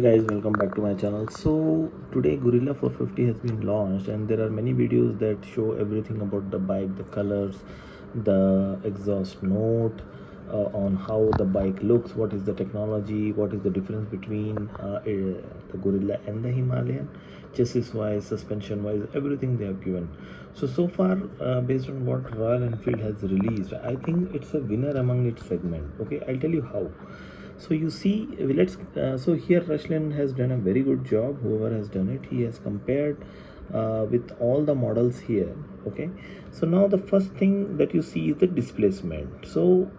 Hey guys, welcome back to my channel. So today Guerrilla 450 has been launched and there are many videos that show everything about the bike, the colors, the exhaust note, on how the bike looks, what is the technology, what is the difference between the Guerrilla and the Himalayan, chassis wise, suspension wise, everything they have given. So far, based on what Royal Enfield has released, I think it's a winner among its segment. Okay, I'll tell you how. So you see, so here Rushlin has done a very good job. Whoever has done it, he has compared with all the models here. Okay, so now the first thing that you see is the displacement. So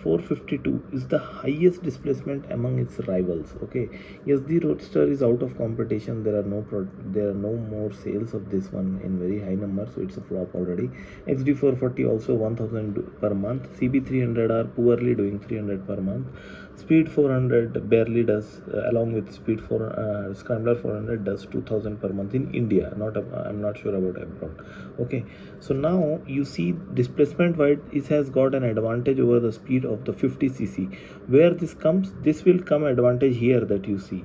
452 is the highest displacement among its rivals. Okay, yes, the Roadster is out of competition. There are no more sales of this one in very high numbers, so it's a flop already. XD440 also 1000 per month. CB300 are poorly doing 300 per month. Speed 400 barely does, along with Speed 4 Scrambler 400 does 2000 per month in India. I'm not sure about abroad. Okay, so now you see displacement wise, it has got an advantage over the speed of the 50cc. Where this will come advantage here that you see.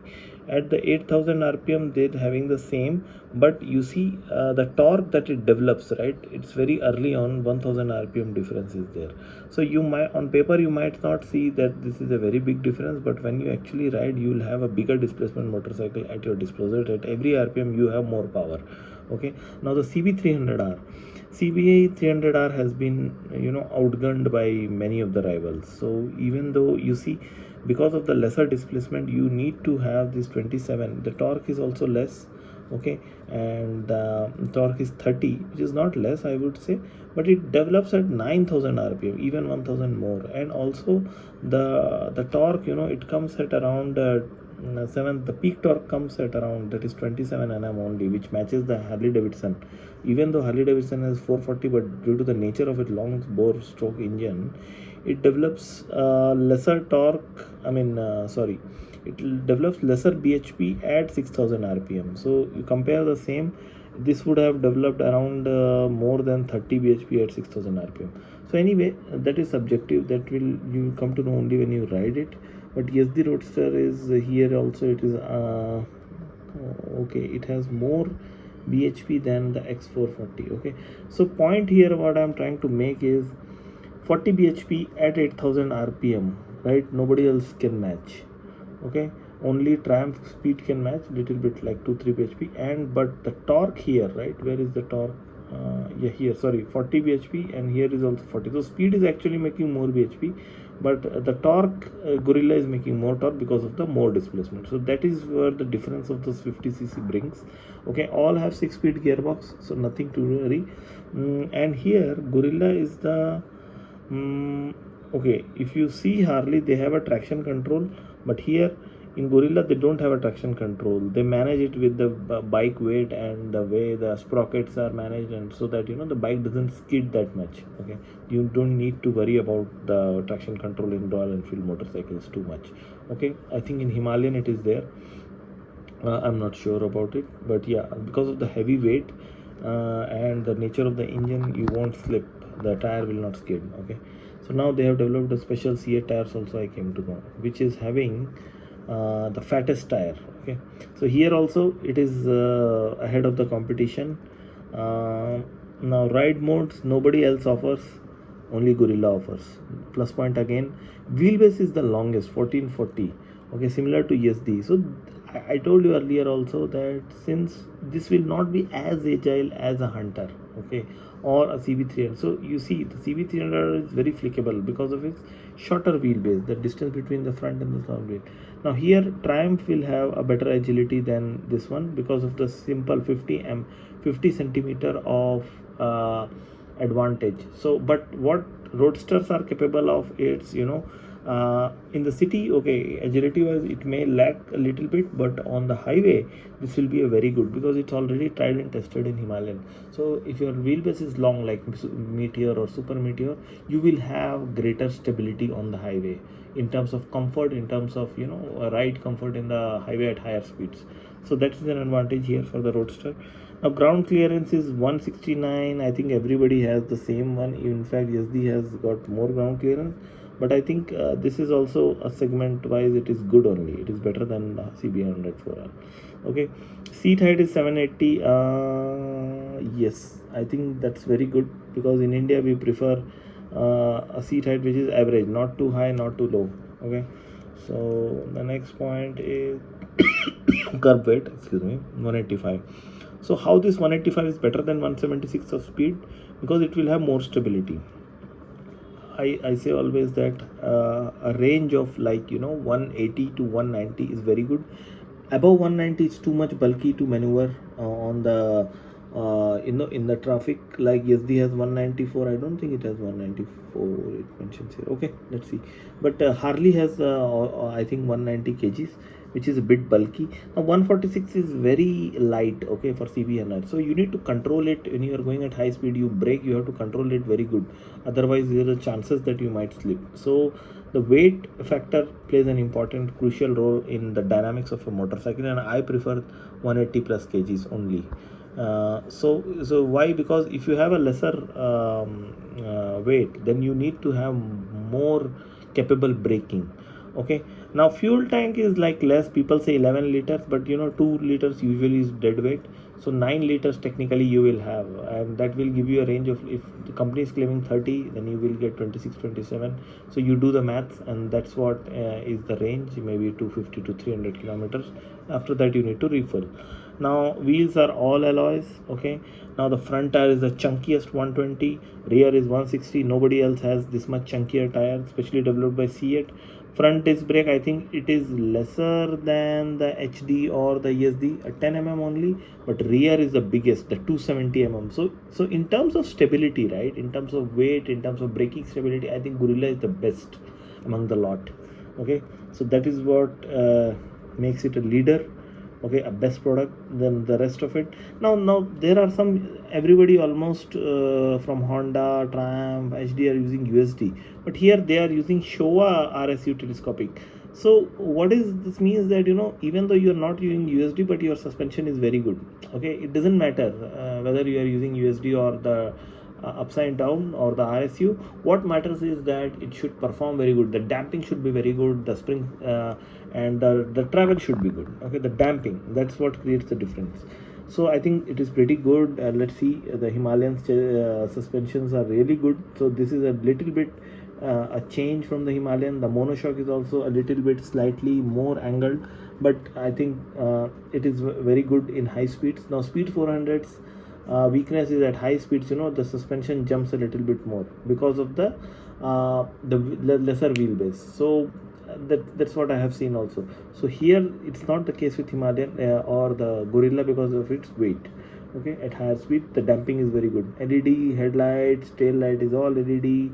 At the 8000 rpm they're having the same, but you see the torque that it develops, right? It's very early on, 1000 rpm difference is there. So you might, on paper you might not see that this is a very big difference, but when you actually ride, you will have a bigger displacement motorcycle at your disposal. At every rpm you have more power. Okay, now the CB300R, CBA 300R has been outgunned by many of the rivals. So even though you see, because of the lesser displacement, you need to have this 27. The torque is also less. Okay, and the torque is 30, which is not less, I would say, but it develops at 9000 rpm, even 1000 more. And also the torque, it comes at around 7. The peak torque comes at around, that is 27 nm only, which matches the Harley Davidson. Even though Harley Davidson has 440, but due to the nature of its long bore stroke engine, it develops lesser torque. It develops lesser bhp at 6000 rpm. So you compare the same, this would have developed around more than 30 bhp at 6000 rpm. So anyway, that is subjective, that will you come to know only when you ride it. But yes, the Roadster is here also. It is okay, it has more bhp than the X440. Okay, so point here what I'm trying to make is 40 bhp at 8000 rpm, right? Nobody else can match. Okay, only Triumph Speed can match, little bit like 2-3 bhp. And but the torque here, right? Where is the torque? Yeah, here, sorry, 40 bhp, and here is also 40. So Speed is actually making more bhp, but the torque, Guerrilla is making more torque because of the more displacement. So that is where the difference of those 50cc brings. Okay, all have 6-speed gearbox, so nothing to worry. And here Guerrilla is the okay, if you see Harley, they have a traction control, but here in Guerrilla they don't have a traction control. They manage it with the bike weight and the way the sprockets are managed, and so that the bike doesn't skid that much. Okay, you don't need to worry about the traction control in Royal Enfield motorcycles too much. Okay, I think in Himalayan it is there. I'm not sure about it, but yeah, because of the heavy weight and the nature of the engine, you won't slip, the tire will not skid. Okay, so now they have developed a special C8 tires also, I came to know, which is having the fattest tire. Okay, so here also it is ahead of the competition. Now ride modes nobody else offers, only Guerrilla offers. Plus point again, wheelbase is the longest, 1440. Okay, similar to ESD. So I told you earlier also that since this will not be as agile as a Hunter, okay, or a CB300. So you see the CB300 is very flickable because of its shorter wheelbase, the distance between the front and the front wheel. Now here Triumph will have a better agility than this one because of the simple 50 centimeter of advantage. So but what Roadsters are capable of, it's in the city, okay, agility wise it may lack a little bit, but on the highway this will be a very good, because it's already tried and tested in Himalayan. So if your wheelbase is long like Meteor or Super Meteor, you will have greater stability on the highway in terms of comfort, in terms of ride comfort in the highway at higher speeds. So that is an advantage here for the Roadster. Now ground clearance is 169. I think everybody has the same one. In fact, SD has got more ground clearance. but I think this is also a segment wise it is good only. It is better than the CB100 4R. Okay, seat height is 780. Yes, I think that's very good, because in India we prefer a seat height which is average, not too high, not too low. Okay, so the next point is curb weight, excuse me, 185. So how this 185 is better than 176 of speed? Because it will have more stability. I say always that a range of 180 to 190 is very good. Above 190 is too much bulky to maneuver on the in the traffic. Like SD has 194, I don't think it has 194, it mentions here. Okay, let's see. But Harley has I think 190 kgs, which is a bit bulky. Now 146 is very light, okay, for CBNR. So you need to control it when you are going at high speed. You brake, you have to control it very good, otherwise there are chances that you might slip. So the weight factor plays an important crucial role in the dynamics of a motorcycle, and I prefer 180 plus kgs only. So why? Because if you have a lesser weight, then you need to have more capable braking. Okay, now fuel tank is like less. People say 11 liters, but 2 liters usually is dead weight. So 9 liters technically you will have, and that will give you a range of, if the company is claiming 30, then you will get 26, 27. So you do the maths, and that's what is the range, maybe 250 to 300 kilometers. After that you need to refill. Now wheels are all alloys. Okay, now the front tire is the chunkiest, 120, rear is 160. Nobody else has this much chunkier tire, especially developed by C8. Front disc brake, I think it is lesser than the HD or the ESD, 10 mm only, but rear is the biggest, the 270 mm. So in terms of stability, right, in terms of weight, in terms of braking stability, I think Guerrilla is the best among the lot. Okay, so that is what makes it a leader. Okay, a best product than the rest of it. Now there are some, everybody almost from Honda, Triumph, HD are using USD, but here they are using Showa RSU telescopic. So what is this means, that even though you are not using USD, but your suspension is very good. Okay, it doesn't matter whether you are using USD or the upside down or the RSU. What matters is that it should perform very good. The damping should be very good. The spring and the travel should be good. Okay, the damping, that's what creates the difference. So I think it is pretty good. Let's see, the Himalayan suspensions are really good. So this is a little bit a change from the Himalayan. The monoshock is also a little bit slightly more angled, but I think it is very good in high speeds. Now speed 400s weakness is at high speeds, the suspension jumps a little bit more because of the lesser wheelbase. So that's what I have seen also. So here it's not the case with Himalayan or the Guerrilla because of its weight. Okay, at higher speed the damping is very good. LED headlights, tail light is all LED,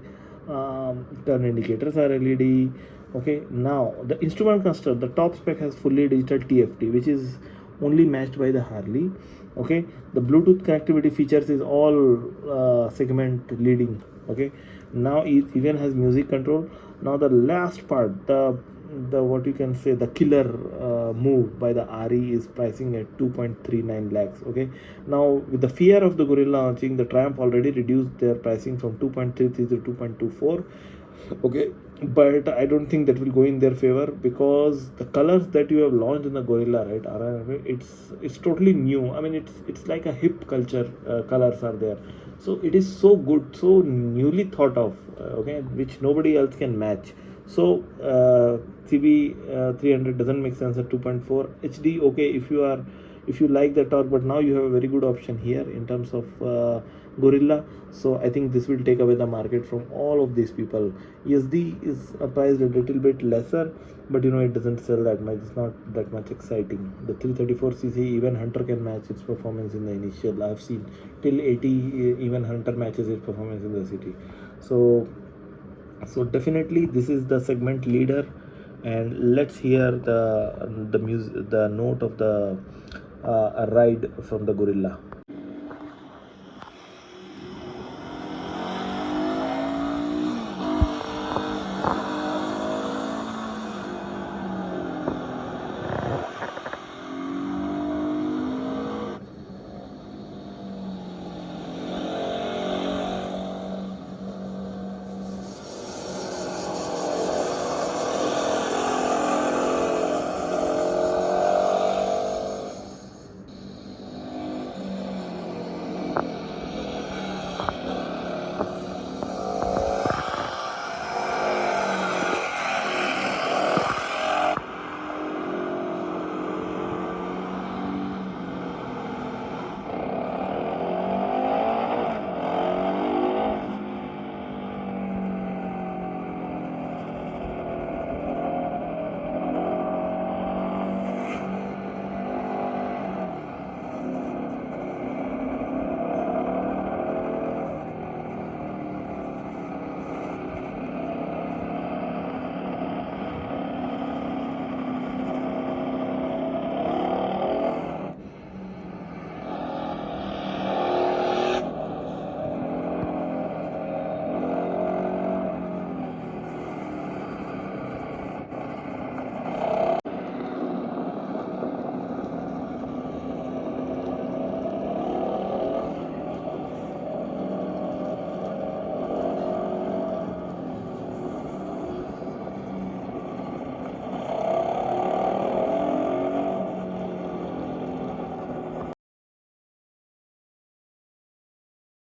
turn indicators are LED. Okay, now the instrument cluster, the top spec has fully digital TFT, which is only matched by the Harley. Okay, the Bluetooth connectivity features is all segment leading. Okay, now it even has music control. Now the last part, the what you can say, the killer move by the RE is pricing at 2.39 lakhs. Okay, now with the fear of the Guerrilla launching, the Triumph already reduced their pricing from 2.33 to 2.24. Okay, but I don't think that will go in their favor, because the colors that you have launched in the Guerrilla, right, it's totally new. I mean, it's like a hip culture. Colors are there, so it is so good, so newly thought of. Okay, which nobody else can match. So CB 300 doesn't make sense at 2.4 HD. Okay, if you like the torque, but now you have a very good option here in terms of Guerrilla. So I think this will take away the market from all of these people. ESD is priced a little bit lesser, but it doesn't sell that much. It's not that much exciting. The 334cc, even Hunter can match its performance in the initial. I've seen till 80, even Hunter matches its performance in the city. So definitely this is the segment leader, and let's hear the music, the note of the ride from the Guerrilla.